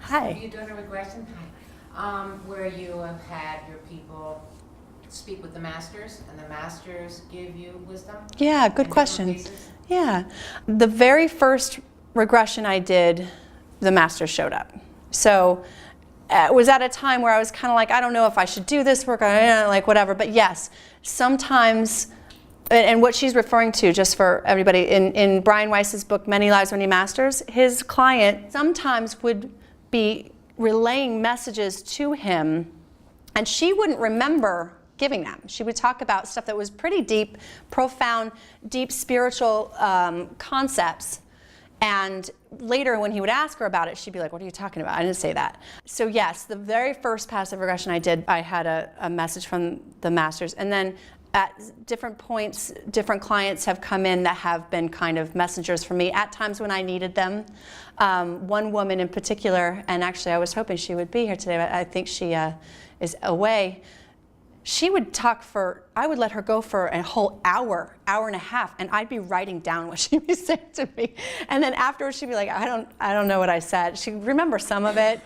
Hi. Have you done a regression? Hi. Where you have had your people speak with the masters, and the masters give you wisdom? Yeah, good question. Yeah. The very first regression I did, the masters showed up. So it was at a time where I was kind of like, I don't know if I should do this work, like whatever. But yes, sometimes, and what she's referring to, just for everybody, in Brian Weiss's book, Many Lives, Many Masters, his client sometimes would be relaying messages to him, and she wouldn't remember giving them. She would talk about stuff that was pretty deep, profound, deep spiritual concepts. And later when he would ask her about it, she'd be like, what are you talking about? I didn't say that. So yes, the very first passive regression I did, I had a message from the masters. And then at different points, different clients have come in that have been kind of messengers for me at times when I needed them. One woman in particular, and actually I was hoping she would be here today, but I think she is away. She would talk I would let her go for a whole hour and a half, and I'd be writing down what she was saying to me. And then afterwards she'd be like, I don't know what I said. She'd remember some of it.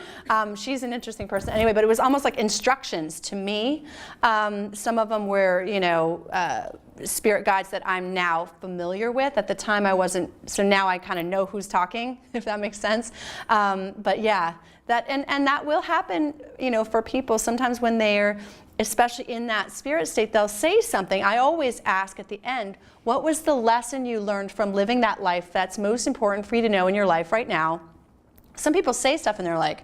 She's an interesting person anyway, but it was almost like instructions to me. Some of them were, spirit guides that I'm now familiar with. At the time I wasn't, so now I kind of know who's talking, if that makes sense. But yeah, and that will happen, for people sometimes when they're, especially in that spirit state, they'll say something. I always ask at the end, what was the lesson you learned from living that life that's most important for you to know in your life right now? Some people say stuff and they're like,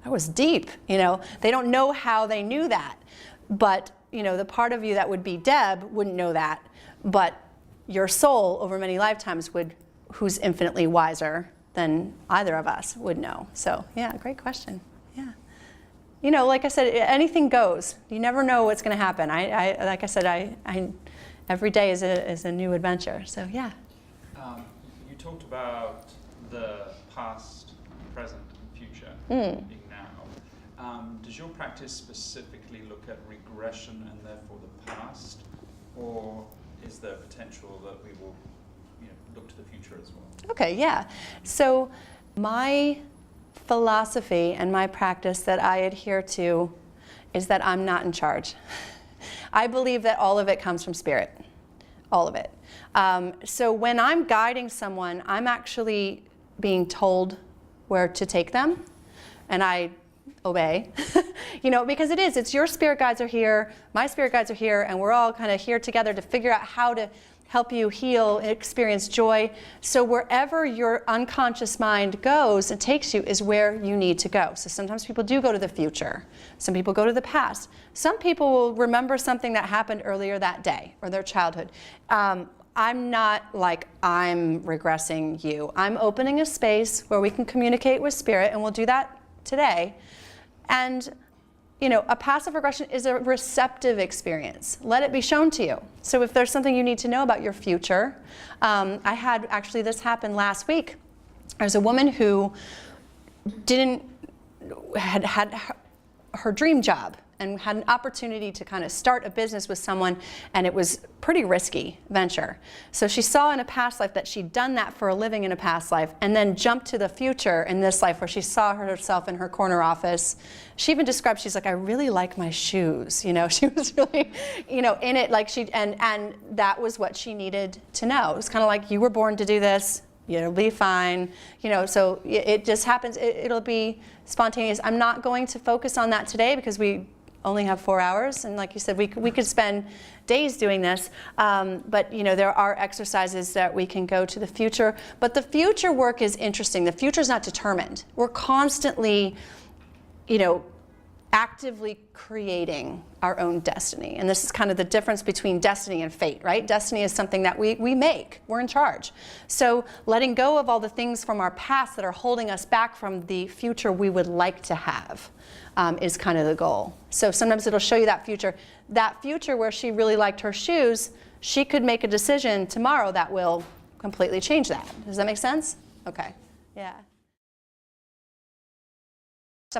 that was deep, They don't know how they knew that. But, the part of you that would be Deb wouldn't know that. But your soul over many lifetimes who's infinitely wiser than either of us would know. So, yeah, great question. Yeah. Like I said, anything goes. You never know what's going to happen. Like I said, every day is a new adventure. So yeah. You talked about the past, present, and future being now. Does your practice specifically look at regression and therefore the past, or is there potential that we will, look to the future as well? Okay. Yeah. So my philosophy and my practice that I adhere to is that I'm not in charge. I believe that all of it comes from spirit, all of it. So when I'm guiding someone, I'm actually being told where to take them, and I obey, because it's your spirit guides are here, my spirit guides are here, and we're all kind of here together to figure out how to help you heal and experience joy. So wherever your unconscious mind goes and takes you is where you need to go. So sometimes people do go to the future. Some people go to the past. Some people will remember something that happened earlier that day or their childhood. I'm not like I'm regressing you. I'm opening a space where we can communicate with spirit, and we'll do that today. And a passive regression is a receptive experience. Let it be shown to you. So if there's something you need to know about your future, I had actually this happen last week. There's a woman who had her dream job and had an opportunity to kind of start a business with someone, and it was pretty risky venture. So she saw in a past life that she'd done that for a living in a past life, and then jumped to the future in this life where she saw herself in her corner office. She even described, she's like, I really like my shoes. She was really, in it, like and that was what she needed to know. It was kind of like, you were born to do this. It'll be fine, so it just happens. It'll be spontaneous. I'm not going to focus on that today because we only have 4 hours, and like you said, we could spend days doing this, but there are exercises that we can go to the future. But the future work is interesting. The future is not determined. We're constantly, actively creating our own destiny. And this is kind of the difference between destiny and fate, right? Destiny is something that we make. We're in charge. So letting go of all the things from our past that are holding us back from the future we would like to have is kind of the goal. So sometimes it'll show you that future. That future where she really liked her shoes, she could make a decision tomorrow that will completely change that. Does that make sense? Okay. Yeah.